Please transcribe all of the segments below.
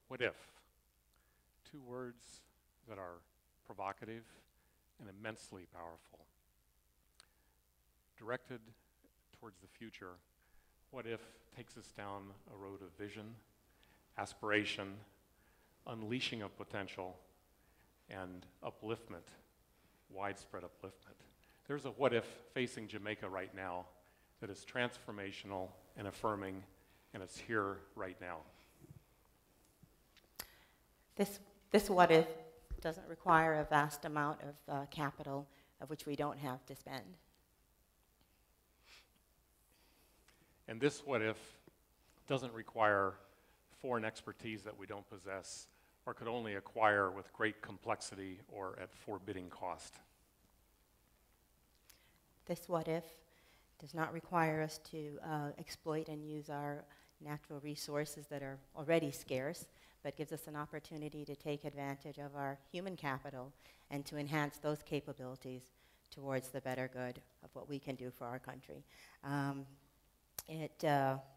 What if? Two words that are provocative and immensely powerful. Directed towards the future, what if takes us down a road of vision, aspiration, unleashing of potential, and upliftment, widespread upliftment. There's a what if facing Jamaica right now that is transformational and affirming, and it's here right now. This what if doesn't require a vast amount of capital of which we don't have to spend. And this what if doesn't require foreign expertise that we don't possess or could only acquire with great complexity or at forbidding cost. This what if does not require us to exploit and use our natural resources that are already scarce, but gives us an opportunity to take advantage of our human capital and to enhance those capabilities towards the better good of what we can do for our country. It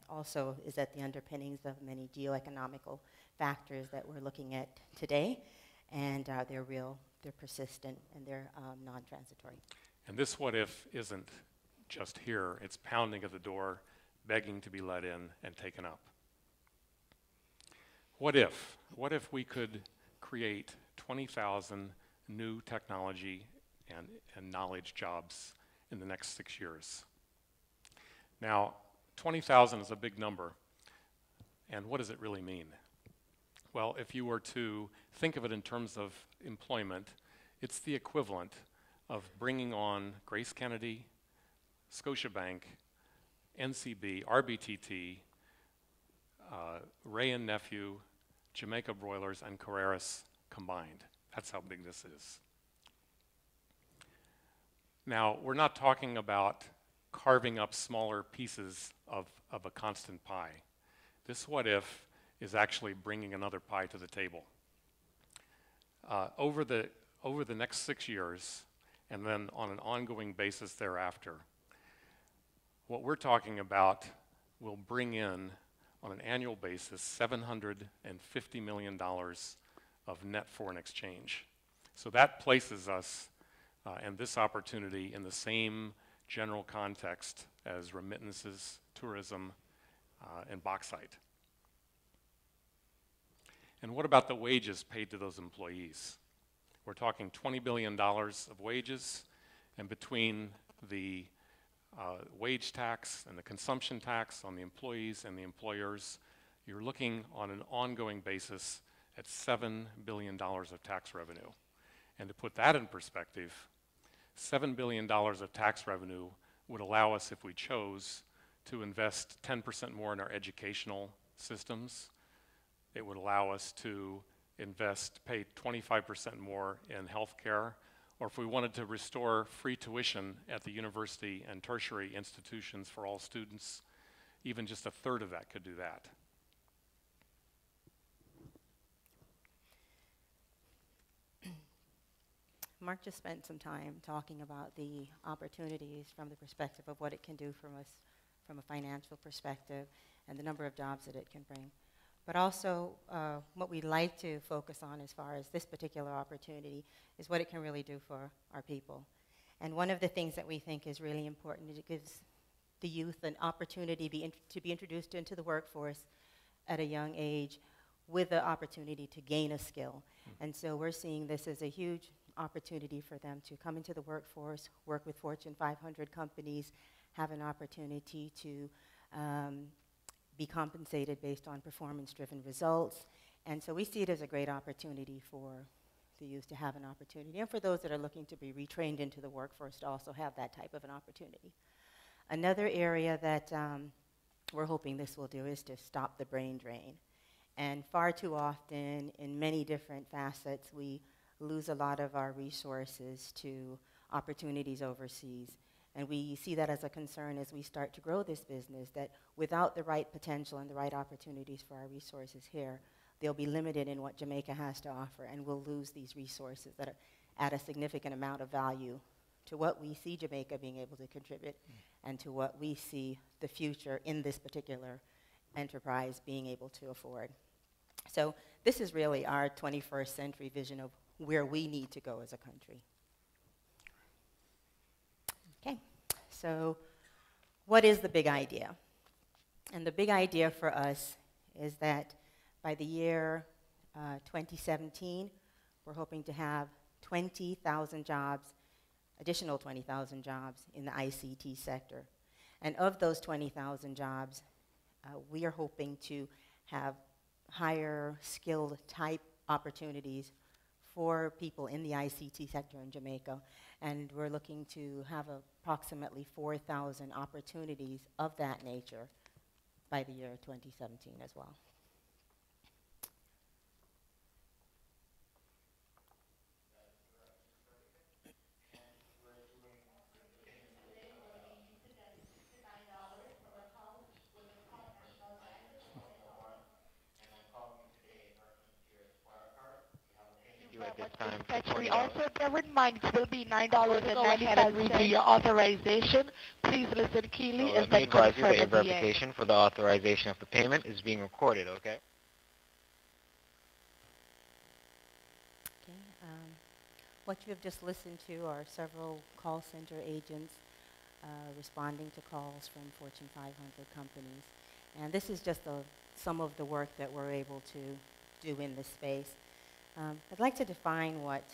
also is at the underpinnings of many geoeconomical factors that we're looking at today, and they're real, they're persistent, and they're non-transitory. And this what if isn't just here, it's pounding at the door, begging to be let in and taken up. What if? What if we could create 20,000 new technology and knowledge jobs in the next 6 years? Now, 20,000 is a big number, and what does it really mean? Well, if you were to think of it in terms of employment, it's the equivalent of bringing on Grace Kennedy, Scotiabank, NCB, RBTT, Ray and Nephew, Jamaica Broilers, and Carreras combined. That's how big this is. Now, we're not talking about carving up smaller pieces of a constant pie. This what if is actually bringing another pie to the table. Over the next 6 years, and then on an ongoing basis thereafter, what we're talking about will bring in, on an annual basis, $750 million of net foreign exchange. So that places us and this opportunity in the same general context as remittances, tourism, and bauxite. And what about the wages paid to those employees? We're talking $20 billion of wages, and between the wage tax and the consumption tax on the employees and the employers, you're looking on an ongoing basis at $7 billion of tax revenue. And to put that in perspective, $7 billion of tax revenue would allow us, if we chose, to invest 10% more in our educational systems. It would allow us to pay 25% more in healthcare, or if we wanted to restore free tuition at the university and tertiary institutions for all students, even just a third of that could do that. Mark just spent some time talking about the opportunities from the perspective of what it can do from us from a financial perspective and the number of jobs that it can bring. But also what we'd like to focus on as far as this particular opportunity is what it can really do for our people. And one of the things that we think is really important is it gives the youth an opportunity to be introduced into the workforce at a young age with the opportunity to gain a skill. And so we're seeing this as a huge opportunity for them to come into the workforce, work with Fortune 500 companies, have an opportunity to be compensated based on performance-driven results. And so we see it as a great opportunity for the youth to have an opportunity, and for those that are looking to be retrained into the workforce to also have that type of an opportunity. Another area that we're hoping this will do is to stop the brain drain. And far too often, in many different facets, we lose a lot of our resources to opportunities overseas. And we see that as a concern as we start to grow this business, that without the right potential and the right opportunities for our resources here, they'll be limited in what Jamaica has to offer, and we'll lose these resources that add a significant amount of value to what we see Jamaica being able to contribute and to what we see the future in this particular enterprise being able to afford. So this is really our 21st century vision of where we need to go as a country. Okay, so what is the big idea? And the big idea for us is that by the year 2017, we're hoping to have 20,000 jobs, additional 20,000 jobs in the ICT sector. And of those 20,000 jobs, we are hoping to have higher skilled type opportunities for people in the ICT sector in Jamaica. And we're looking to have approximately 4,000 opportunities of that nature by the year 2017 as well. At this time for also bear in mind it will be $9 and go ahead and review your authorization. Please listen keenly as they advise you that your verification for the authorization of the payment is being recorded, okay? Okay, what you have just listened to are several call center agents responding to calls from Fortune 500 companies. And this is just some of the work that we're able to do in this space. I'd like to define what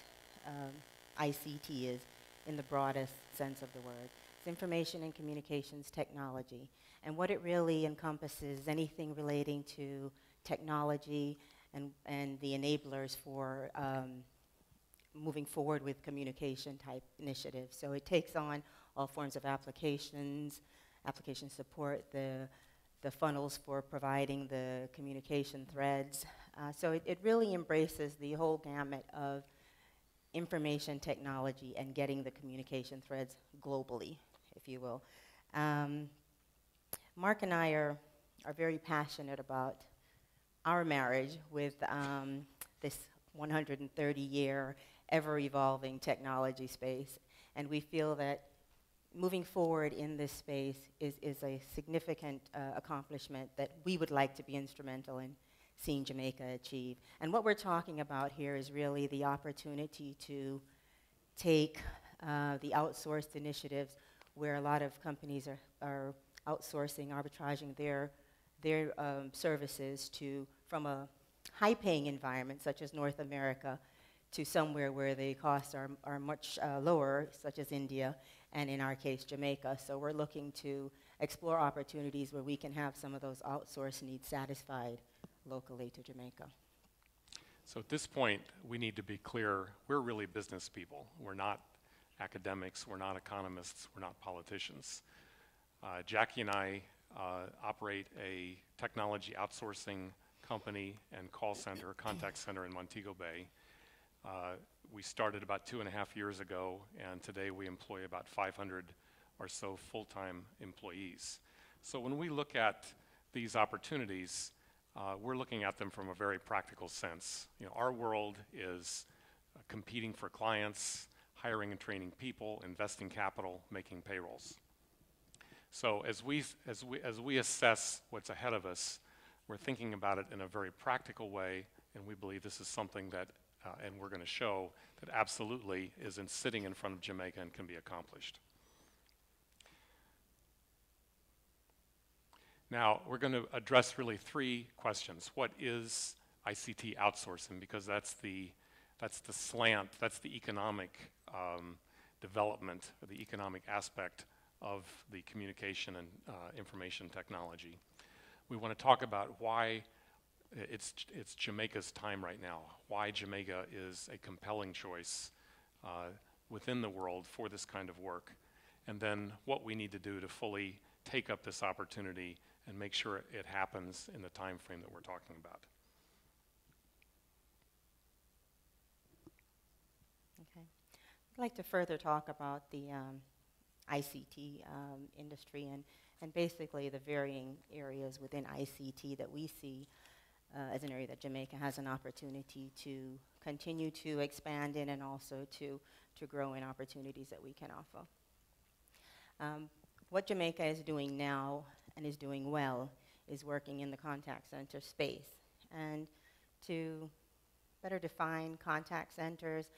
ICT is in the broadest sense of the word. It's information and communications technology. And what it really encompasses is anything relating to technology and the enablers for moving forward with communication type initiatives. So it takes on all forms of applications, application support, the funnels for providing the communication threads. So it really embraces the whole gamut of information technology and getting the communication threads globally, if you will. Mark and I are very passionate about our marriage with this 130-year ever-evolving technology space. And we feel that moving forward in this space is a significant accomplishment that we would like to be instrumental in seeing Jamaica achieve. And what we're talking about here is really the opportunity to take the outsourced initiatives where a lot of companies are outsourcing, arbitraging their services from a high-paying environment, such as North America, to somewhere where the costs are much lower, such as India, and in our case, Jamaica. So we're looking to explore opportunities where we can have some of those outsourced needs satisfied locally to Jamaica. So at this point, we need to be clear, we're really business people. We're not academics, we're not economists, we're not politicians. Jackie and I operate a technology outsourcing company and call center, contact center in Montego Bay. We started about 2.5 years ago, and today we employ about 500 or so full-time employees. So when we look at these opportunities, we're looking at them from a very practical sense. You know, our world is competing for clients, hiring and training people, investing capital, making payrolls. So as we assess what's ahead of us, we're thinking about it in a very practical way, and we believe this is something that, and we're going to show, that absolutely is sitting in front of Jamaica and can be accomplished. Now, we're going to address really 3 questions. What is ICT outsourcing? Because that's the slant, that's the economic development, the economic aspect of the communication and information technology. We want to talk about why it's Jamaica's time right now, why Jamaica is a compelling choice within the world for this kind of work, and then what we need to do to fully take up this opportunity and make sure it happens in the time frame that we're talking about. Okay. I'd like to further talk about the ICT industry and basically the varying areas within ICT that we see as an area that Jamaica has an opportunity to continue to expand in and also to grow in opportunities that we can offer. What Jamaica is doing now and is doing well is working in the contact center space. And to better define contact centers.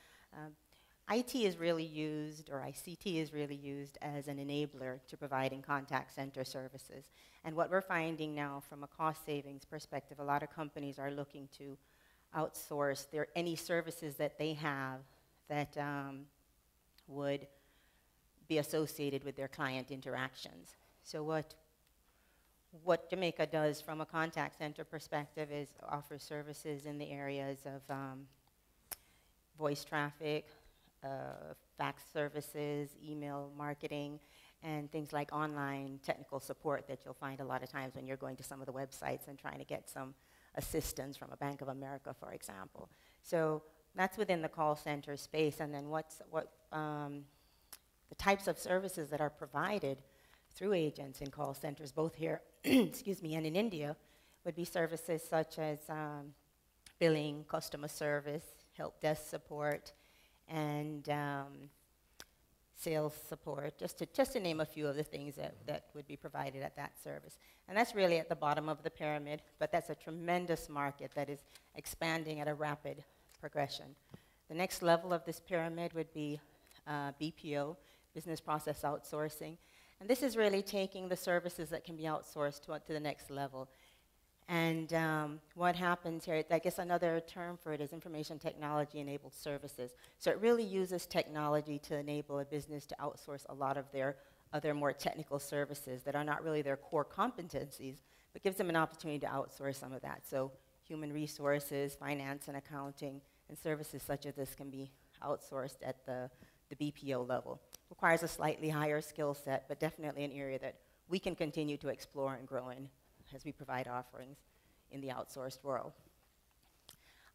IT is really used, or ICT is really used as an enabler to providing contact center services. And what we're finding now from a cost savings perspective, a lot of companies are looking to outsource any services that they have that would be associated with their client interactions. So what Jamaica does from a contact center perspective is offer services in the areas of voice traffic, fax services, email marketing, and things like online technical support that you'll find a lot of times when you're going to some of the websites and trying to get some assistance from a Bank of America, for example. So that's within the call center space. And then the types of services that are provided through agents in call centers, both here, excuse me, and in India, would be services such as billing, customer service, help desk support, and sales support, just to name a few of the things that would be provided at that service. And that's really at the bottom of the pyramid, but that's a tremendous market that is expanding at a rapid progression. The next level of this pyramid would be BPO, business process outsourcing. And this is really taking the services that can be outsourced to the next level. And what happens here, I guess another term for it is information technology-enabled services. So it really uses technology to enable a business to outsource a lot of their other more technical services that are not really their core competencies, but gives them an opportunity to outsource some of that. So human resources, finance and accounting, and services such as this can be outsourced at the BPO level. Requires a slightly higher skill set, but definitely an area that we can continue to explore and grow in as we provide offerings in the outsourced world.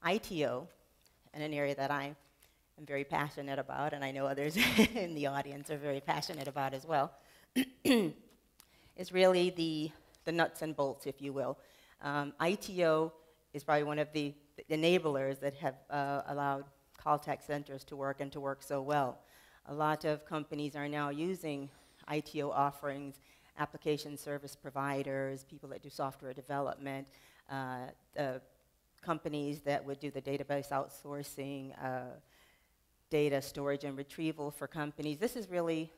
ITO, and an area that I am very passionate about, and I know others in the audience are very passionate about as well, is really the nuts and bolts, if you will. ITO is probably one of the enablers that have allowed contact centers to work and to work so well. A lot of companies are now using ITO offerings, application service providers, people that do software development, companies that would do the database outsourcing, data storage and retrieval for companies. This is really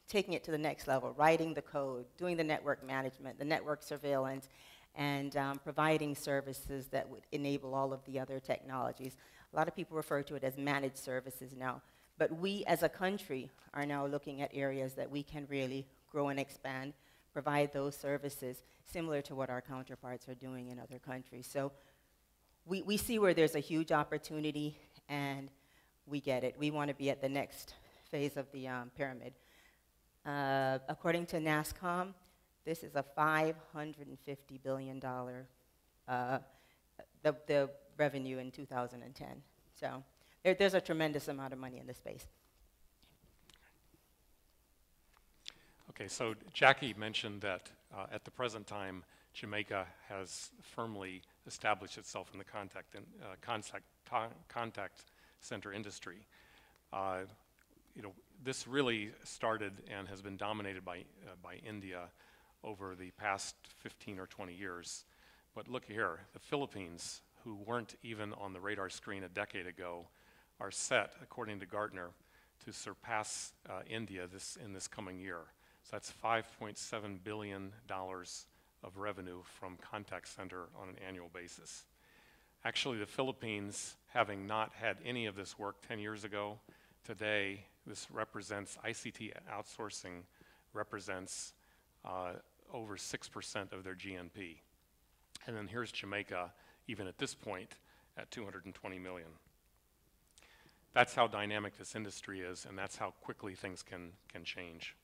taking it to the next level, writing the code, doing the network management, the network surveillance, and providing services that would enable all of the other technologies. A lot of people refer to it as managed services now. But we as a country are now looking at areas that we can really grow and expand, provide those services similar to what our counterparts are doing in other countries. So we see where there's a huge opportunity, and we get it. We want to be at the next phase of the pyramid. According to NASSCOM, this is a $550 billion the revenue in 2010. So there's a tremendous amount of money in this space. Okay, so Jackie mentioned that at the present time, Jamaica has firmly established itself in the contact center industry. This really started and has been dominated by India over the past 15 or 20 years. But look here, the Philippines, who weren't even on the radar screen a decade ago, are set, according to Gartner, to surpass India in this coming year. So that's $5.7 billion of revenue from contact center on an annual basis. Actually, the Philippines, having not had any of this work 10 years ago, today this represents, ICT outsourcing represents over 6% of their GNP. And then here's Jamaica, even at this point, at 220 million. That's how dynamic this industry is, and that's how quickly things can change.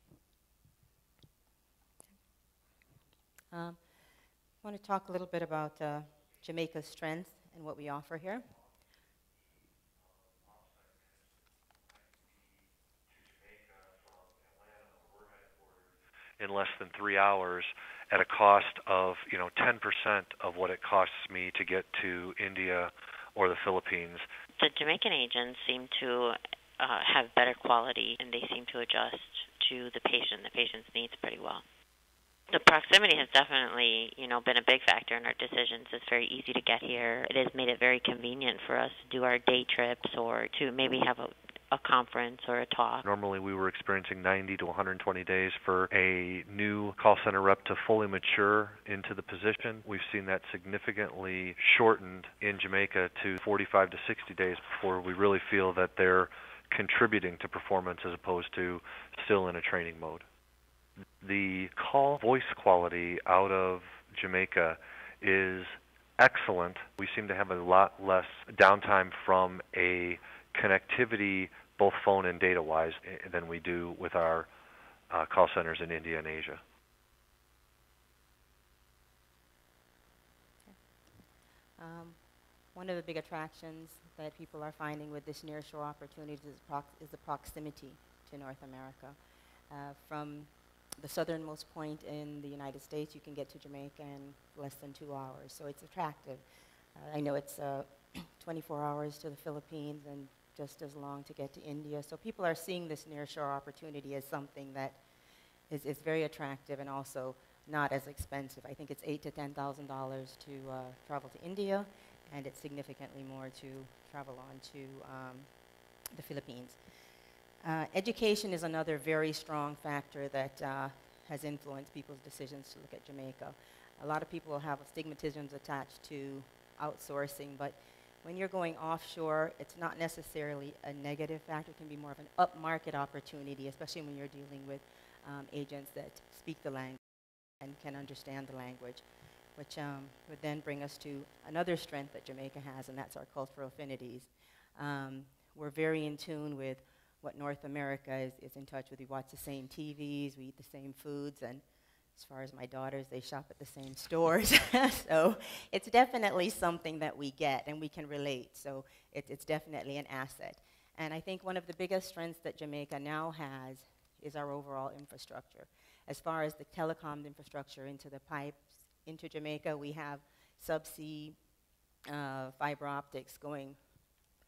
I want to talk a little bit about Jamaica's strengths and what we offer here. In less than 3 hours at a cost of 10% of what it costs me to get to India or the Philippines. The Jamaican agents seem to have better quality, and they seem to adjust to the patient's needs pretty well. The proximity has definitely, been a big factor in our decisions. It's very easy to get here. It has made it very convenient for us to do our day trips or to maybe have a conference or a talk. Normally we were experiencing 90 to 120 days for a new call center rep to fully mature into the position. We've seen that significantly shortened in Jamaica to 45 to 60 days before we really feel that they're contributing to performance as opposed to still in a training mode. The call voice quality out of Jamaica is excellent. We seem to have a lot less downtime from a connectivity, both phone and data-wise, than we do with our call centers in India and Asia. One of the big attractions that people are finding with this nearshore opportunity is the proximity to North America. From the southernmost point in the United States, you can get to Jamaica in less than 2 hours, so it's attractive. I know it's 24 hours to the Philippines and just as long to get to India, so people are seeing this nearshore opportunity as something that is very attractive and also not as expensive. I think it's $8,000 to $10,000 to travel to India, and it's significantly more to travel on to the Philippines. Education is another very strong factor that has influenced people's decisions to look at Jamaica. A lot of people have stigmatisms attached to outsourcing, but when you're going offshore, it's not necessarily a negative factor. It can be more of an upmarket opportunity, especially when you're dealing with agents that speak the language and can understand the language, which would then bring us to another strength that Jamaica has, and that's our cultural affinities. We're very in tune with what North America is in touch with. We watch the same TVs, we eat the same foods, and as far as my daughters, they shop at the same stores. So it's definitely something that we get and we can relate. So it's definitely an asset. And I think one of the biggest strengths that Jamaica now has is our overall infrastructure. As far as the telecom infrastructure into the pipes into Jamaica, we have subsea fiber optics going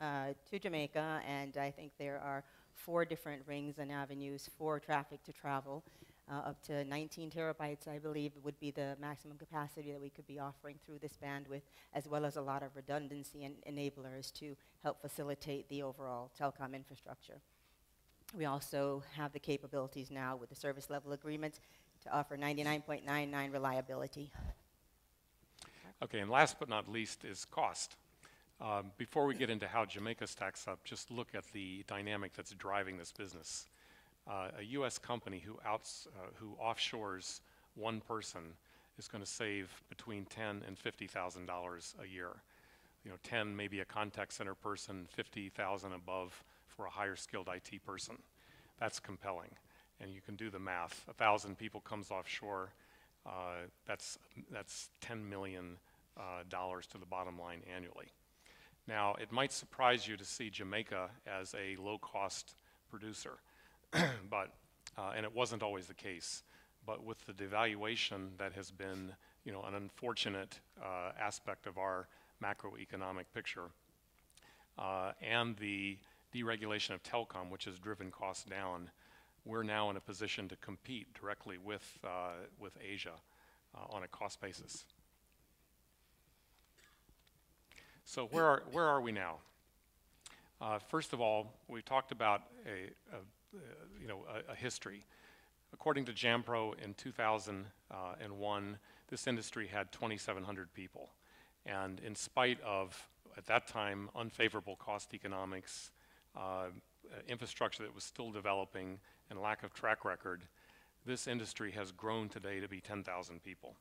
to Jamaica, and I think there are 4 different rings and avenues for traffic to travel. Up to 19 terabytes, I believe, would be the maximum capacity that we could be offering through this bandwidth, as well as a lot of redundancy and enablers to help facilitate the overall telecom infrastructure. We also have the capabilities now with the service level agreements to offer 99.99 reliability. Okay, and last but not least is cost. Before we get into how Jamaica stacks up, just look at the dynamic that's driving this business. A U.S. company who offshores one person is going to save between $10,000 and $50,000 a year. 10 maybe a contact center person, 50,000 above for a higher skilled IT person. That's compelling, and you can do the math. 1,000 people comes offshore. That's $10 million to the bottom line annually. Now, it might surprise you to see Jamaica as a low-cost producer. And it wasn't always the case, but with the devaluation that has been, an unfortunate aspect of our macroeconomic picture, and the deregulation of telecom, which has driven costs down, we're now in a position to compete directly with Asia on a cost basis. So where are we now? First of all, we talked about a history. According to JAMPRO in 2001, this industry had 2,700 people. And in spite of, at that time, unfavorable cost economics, infrastructure that was still developing, and lack of track record, this industry has grown today to be 10,000 people.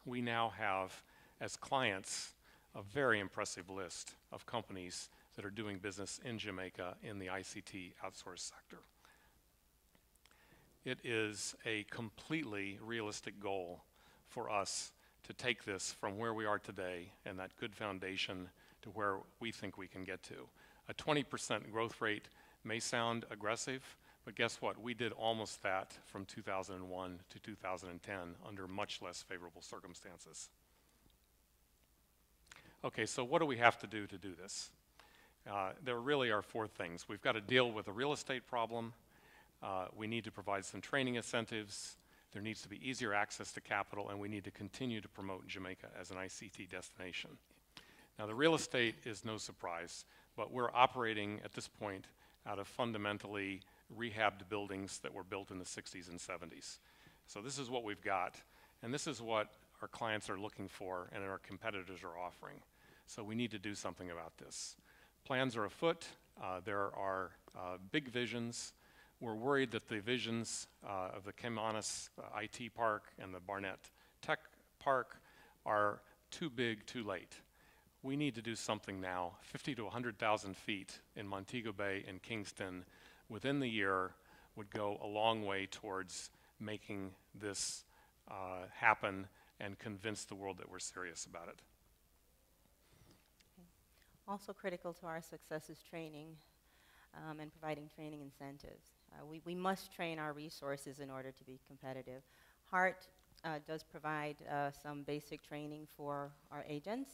We now have, as clients, a very impressive list of companies that are doing business in Jamaica in the ICT outsource sector. It is a completely realistic goal for us to take this from where we are today and that good foundation to where we think we can get to. A 20% growth rate may sound aggressive, but guess what? We did almost that from 2001 to 2010 under much less favorable circumstances. Okay, so what do we have to do this? There really are 4 things. We've got to deal with a real estate problem. We need to provide some training incentives. There needs to be easier access to capital, and we need to continue to promote Jamaica as an ICT destination. Now, the real estate is no surprise, but we're operating at this point out of fundamentally rehabbed buildings that were built in the 60s and 70s. So this is what we've got, and this is what our clients are looking for and our competitors are offering. So we need to do something about this. Plans are afoot. There are big visions. We're worried that the visions of the Kemanis IT Park and the Barnett Tech Park are too big, too late. We need to do something now. 50 to 100,000 feet in Montego Bay and Kingston within the year would go a long way towards making this happen and convince the world that we're serious about it. Also critical to our success is training and providing training incentives. We must train our resources in order to be competitive. HART does provide some basic training for our agents,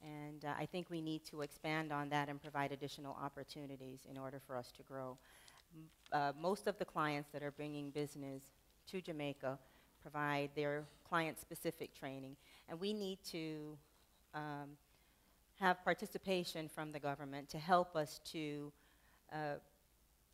and I think we need to expand on that and provide additional opportunities in order for us to grow. Most of the clients that are bringing business to Jamaica provide their client-specific training, and we need to have participation from the government to help us to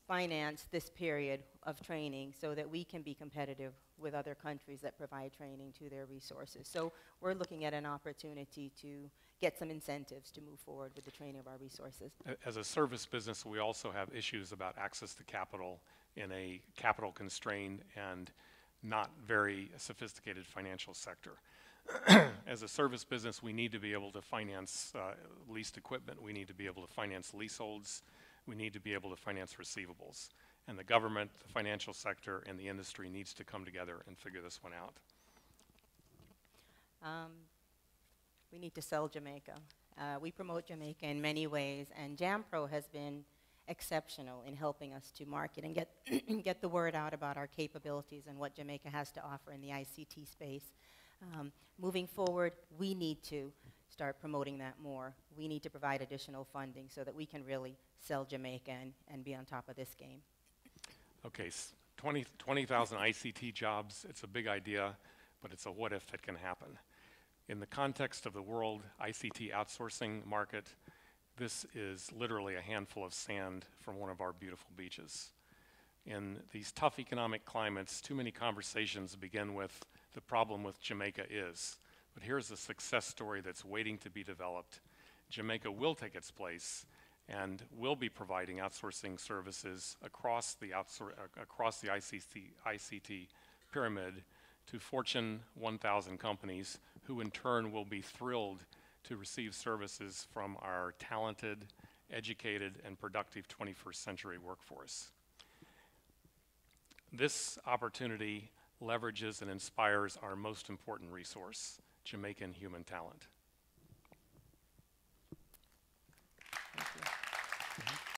finance this period of training so that we can be competitive with other countries that provide training to their resources. So we're looking at an opportunity to get some incentives to move forward with the training of our resources. As a service business, we also have issues about access to capital in a capital-constrained and not very sophisticated financial sector. As a service business, we need to be able to finance leased equipment. We need to be able to finance leaseholds. We need to be able to finance receivables. And the government, the financial sector, and the industry needs to come together and figure this one out. We need to sell Jamaica. We promote Jamaica in many ways, and JAMPRO has been exceptional in helping us to market and get the word out about our capabilities and what Jamaica has to offer in the ICT space. Moving forward, we need to start promoting that more. We need to provide additional funding so that we can really sell Jamaica and be on top of this game. Okay, 20,000 ICT jobs, it's a big idea, but it's a what if that can happen. In the context of the world ICT outsourcing market, this is literally a handful of sand from one of our beautiful beaches. In these tough economic climates, too many conversations begin with the problem with Jamaica is. But here's a success story that's waiting to be developed. Jamaica will take its place and will be providing outsourcing services across the ICT pyramid to Fortune 1000 companies who in turn will be thrilled to receive services from our talented, educated, and productive 21st century workforce. This opportunity leverages and inspires our most important resource, Jamaican human talent. Thank you.